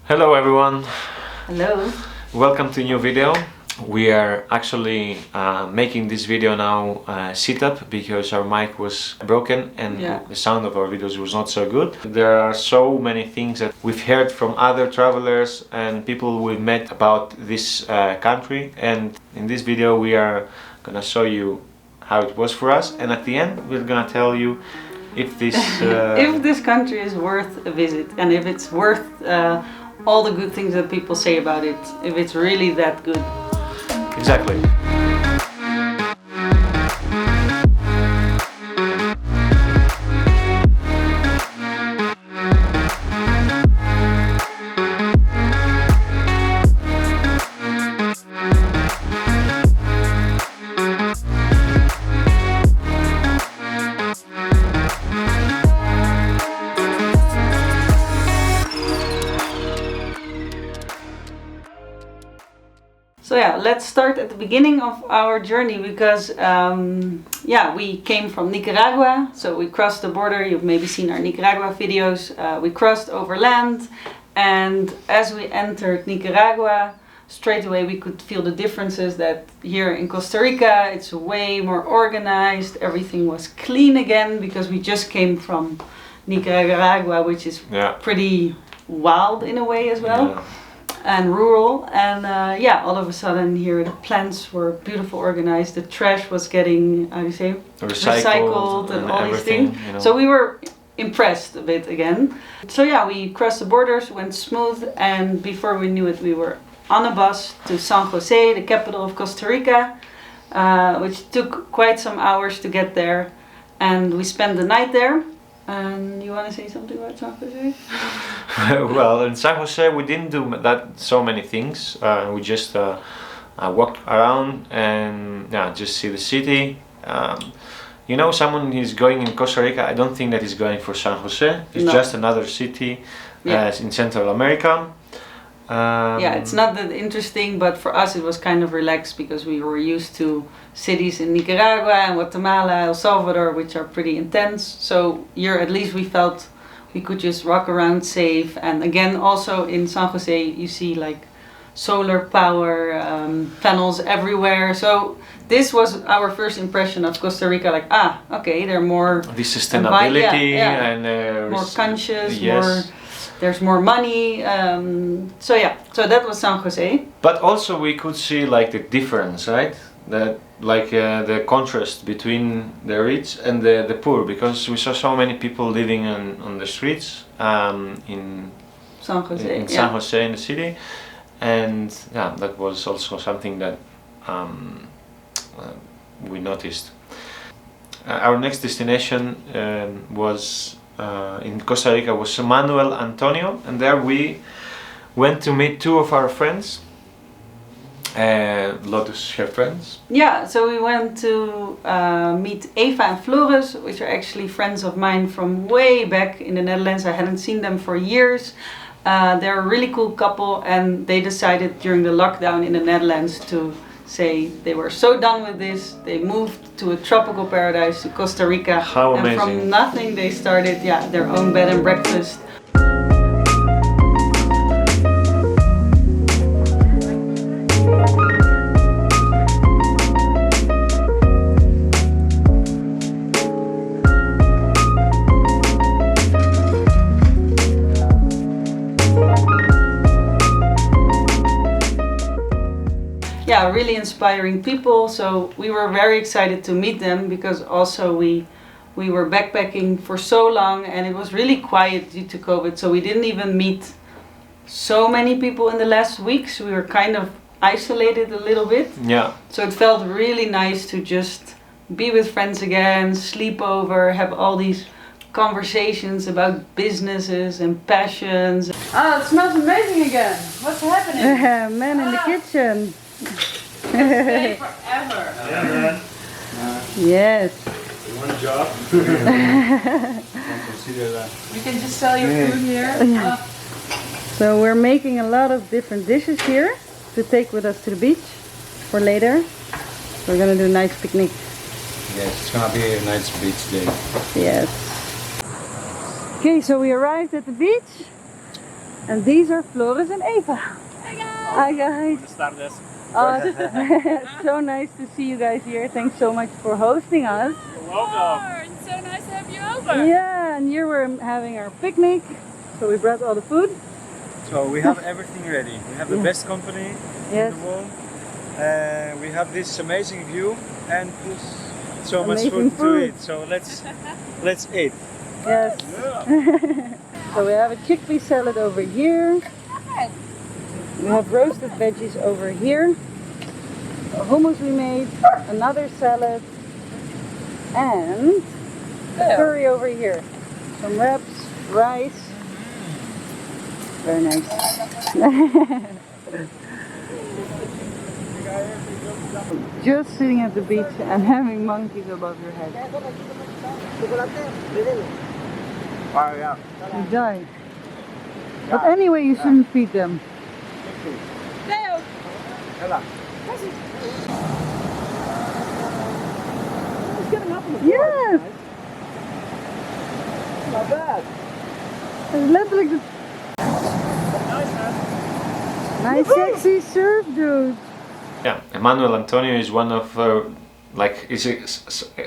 Hello everyone. Hello. Welcome to a new video. We are actually making this video now sit up because our mic was broken and the sound of our videos was not so good. There are so many things that we've heard from other travelers and people we've met about this country, and in this video we are gonna show you how it was for us, and at the end we're gonna tell you if this if this country is worth a visit and if it's worth all the good things that people say about it, if it's really that good. Exactly. So yeah, let's start at the beginning of our journey because we came from Nicaragua, so we crossed the border. You've maybe seen our Nicaragua videos. We crossed over land, and as we entered Nicaragua, straight away we could feel the differences that here in Costa Rica it's way more organized, everything was clean again because we just came from Nicaragua, which is pretty wild in a way as well. Yeah. And rural, and all of a sudden here the plants were beautiful, organized, the trash was getting, how do you say, recycled and all these things. You know. So we were impressed a bit again. So yeah, we crossed the borders, went smooth, and before we knew it we were on a bus to San Jose, the capital of Costa Rica, which took quite some hours to get there, and we spent the night there. And you want to say something about San Jose? Well, in San Jose we didn't do so many things. We just walked around and just see the city. You know, someone who's going in Costa Rica, I don't think that he's going for San Jose. It's just another city in Central America. It's not that interesting, but for us it was kind of relaxed because we were used to cities in Nicaragua and Guatemala, El Salvador, which are pretty intense. So here at least we felt we could just walk around safe. And again, also in San Jose you see like solar power panels everywhere. So this was our first impression of Costa Rica, like okay, they're more the sustainability and more conscious, there's more money, so that was San Jose. But also we could see like the difference, right? That the contrast between the rich and the poor, because we saw so many people living on the streets in San Jose, in San Jose in the city, and that was also something that we noticed. Our next destination was in Costa Rica, was Manuel Antonio, and there we went to meet two of our friends, Lotus, her friends. Yeah, so we went to meet Eva and Floris, which are actually friends of mine from way back in the Netherlands. I hadn't seen them for years. They're a really cool couple, and they decided during the lockdown in the Netherlands to say they were so done with this. They moved to a tropical paradise, to Costa Rica. How amazing. And from nothing they started their own bed and breakfast. Really inspiring people, so we were very excited to meet them because also we were backpacking for so long and it was really quiet due to COVID, so we didn't even meet so many people in the last weeks. We were kind of isolated a little bit. So it felt really nice to just be with friends again, sleep over, have all these conversations about businesses and passions. It smells amazing again. What's happening? Man in the kitchen. Stay forever. Yeah, man. Yes. You want a job? Consider that. We can just sell your food here. So we're making a lot of different dishes here to take with us to the beach for later. We're gonna do a nice picnic. Yes, it's gonna be a nice beach day. Yes. Okay, so we arrived at the beach. And these are Floris and Eva. Hi guys. Oh, it's so nice to see you guys here. Thanks so much for hosting us. You're welcome. It's so nice to have you over. Yeah, and here we're having our picnic. So we brought all the food. So we have everything ready. We have the best company Yes. in the world. We have this amazing view and so much Amazing food to food. eat. So let's eat. Yes. So we have a chickpea salad over here. We have roasted veggies over here. A hummus we made, another salad, and a curry over here. Some wraps, rice. Very nice. Just sitting at the beach and having monkeys above your head. They die. But anyway, you shouldn't feed them. Yes! Not bad. It's letterlijk de... Nice sexy surf dude. Yeah, Manuel Antonio is one of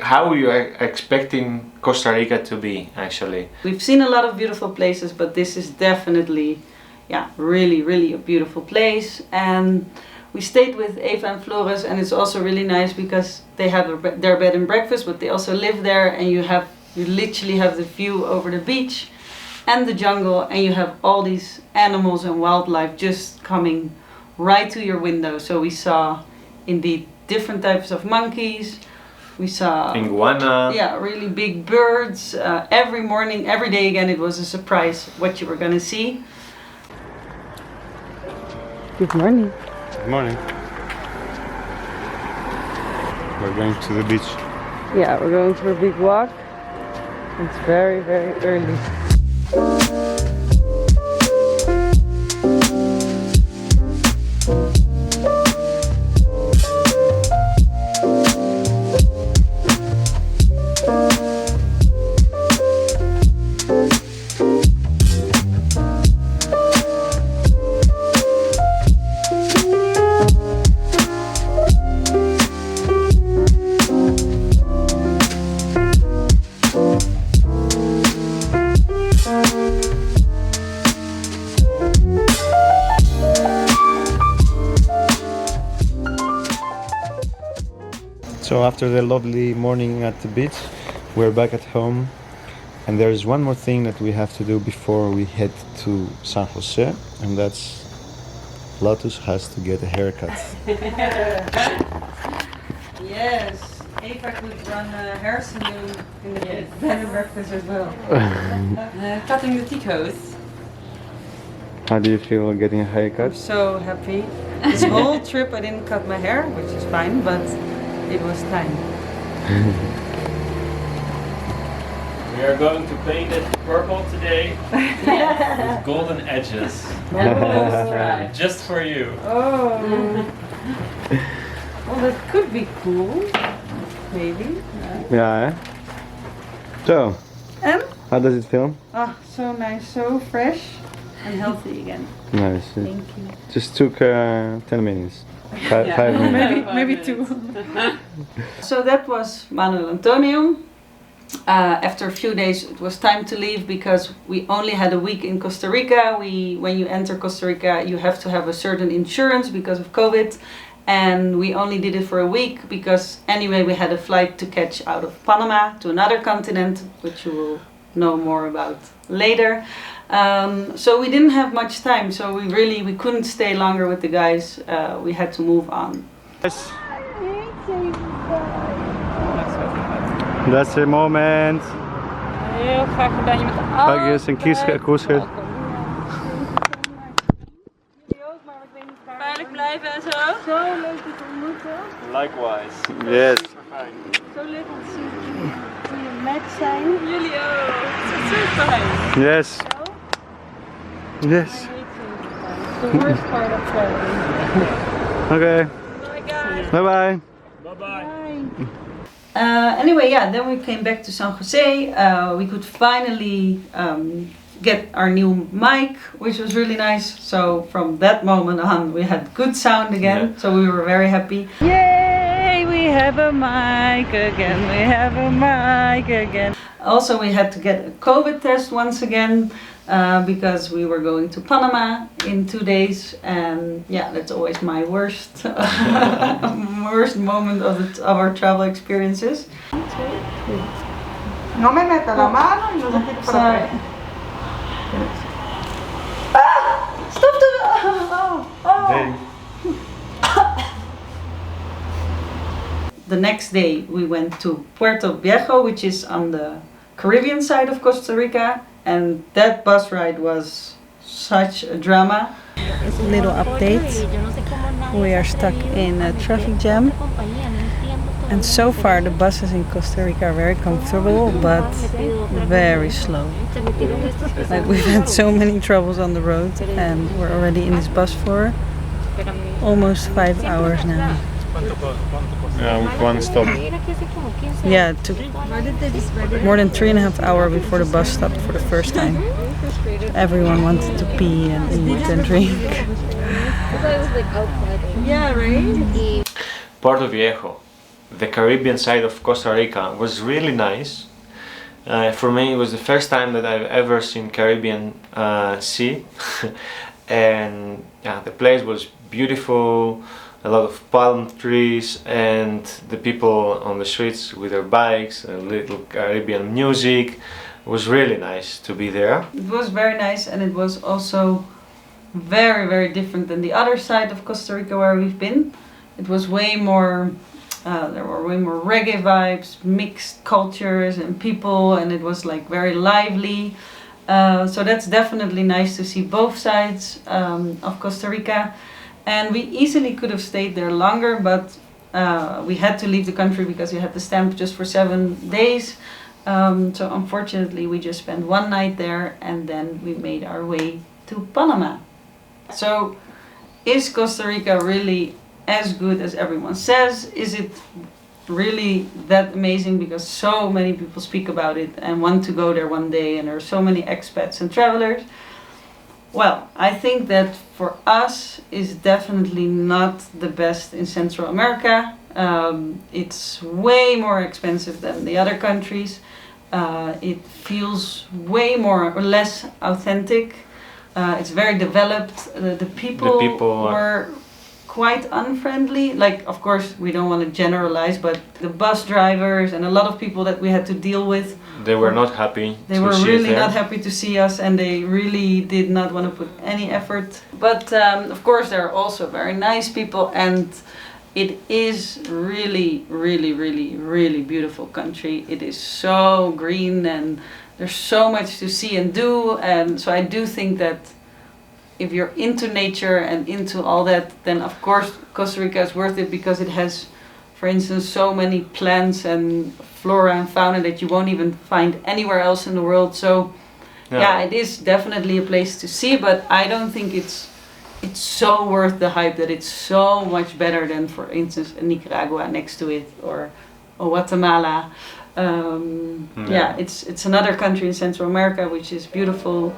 how you are expecting Costa Rica to be actually. We've seen a lot of beautiful places, but this is definitely, yeah, really a beautiful place. And we stayed with Eva and Floris, and it's also really nice because they have their bed and breakfast, but they also live there, and you literally have the view over the beach and the jungle, and you have all these animals and wildlife just coming right to your window. So we saw indeed different types of monkeys. We saw Iguana. Yeah, really big birds. Every morning, every day again, it was a surprise what you were gonna see. Good morning. Good morning. We're going to the beach. Yeah, we're going for a big walk. It's very early. So after the lovely morning at the beach, we're back at home, and there's one more thing that we have to do before we head to San Jose, and that's Lotus has to get a haircut. Yes, Eva could run a hair salon in the bed and breakfast as well. Cutting the ticos. How do you feel getting a haircut? I'm so happy. This whole trip I didn't cut my hair, which is fine, but it was time. We are going to paint it purple today with golden edges. Just for you. Oh. Well, that could be cool. Maybe. Yeah. So, And? how does it feel? Oh, so nice, so fresh and healthy again. Nice. Thank you. Just took 10 minutes. 5 minutes. Maybe 2. So that was Manuel Antonio. After a few days it was time to leave because we only had a week in Costa Rica. When you enter Costa Rica you have to have a certain insurance because of COVID, and we only did it for a week because anyway we had a flight to catch out of Panama to another continent, which you will know more about later. So we didn't have much time, so we couldn't stay longer with the guys. We had to move on. Yes. That's the moment. Heel graag gedaan. Je bent Kijk eens, een koersgids. veilig blijven en zo. Zo leuk te ontmoeten. Likewise. Yes. Zo leuk om te zien hoe je match zijn. Jullie ook. Het is zo fijn. Yes. Yes. The worst part of traveling. Okay. Bye guys. Bye bye. Bye-bye. Anyway, yeah, then we came back to San Jose. We could finally get our new mic, which was really nice. So from that moment on, we had good sound again. Yeah. So we were very happy. Yay! We have a mic again. We have a mic again. Also, we had to get a COVID test once again because we were going to Panama in 2 days, and yeah, that's always my worst worst moment of our travel experiences. No me meta la mano y no se tire para atrás. Stop the... Oh. The next day we went to Puerto Viejo, which is on the Caribbean side of Costa Rica, and that bus ride was such a drama. Little update. We are stuck in a traffic jam. And so far the buses in Costa Rica are very comfortable, but very slow. Like, we've had so many troubles on the road, and we're already in this bus for almost 5 hours now. Yeah, with one stop. Yeah, it took more than 3.5 hours before the bus stopped for the first time. Everyone wanted to pee and eat and drink. Yeah, right? Puerto Viejo, the Caribbean side of Costa Rica, was really nice. For me, it was the first time that I've ever seen Caribbean sea, and yeah, the place was beautiful. A lot of palm trees, and the people on the streets with their bikes, a little Caribbean music. It was really nice to be there. It was very nice, and it was also very, very different than the other side of Costa Rica where we've been. It was way more, there were way more reggae vibes, mixed cultures and people, and it was like very lively. So that's definitely nice to see both sides of Costa Rica. And we easily could have stayed there longer, but we had to leave the country because we had the stamp just for 7 days. So unfortunately we just spent 1 night there, and then we made our way to Panama. So is Costa Rica really as good as everyone says? Is it really that amazing? Because so many people speak about it and want to go there one day, and there are so many expats and travelers. Well, I think that for us is definitely not the best in Central America. It's way more expensive than the other countries. It feels way more or less authentic. It's very developed. The people were quite unfriendly. Like, of course, we don't want to generalize, but the bus drivers and a lot of people that we had to deal with, They were not happy. They were really not happy to see us, and they really did not want to put any effort. But of course, there are also very nice people, and it is really, really, really, really beautiful country. It is so green, and there's so much to see and do. And so I do think that if you're into nature and into all that, then of course Costa Rica is worth it, because it has, for instance, so many plants and flora and fauna that you won't even find anywhere else in the world. So yeah, it is definitely a place to see, but I don't think it's so worth the hype that it's so much better than, for instance, Nicaragua next to it, or Guatemala. Yeah, it's another country in Central America which is beautiful,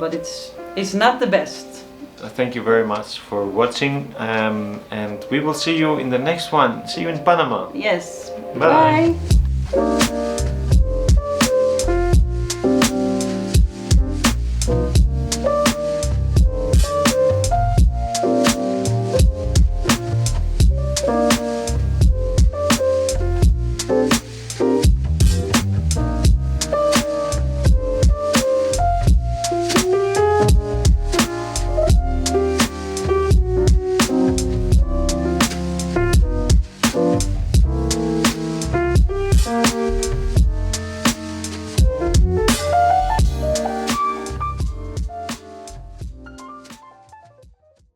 but it's not the best. Thank you very much for watching, and we will see you in the next one. See you in Panama. Yes. Bye. Bye.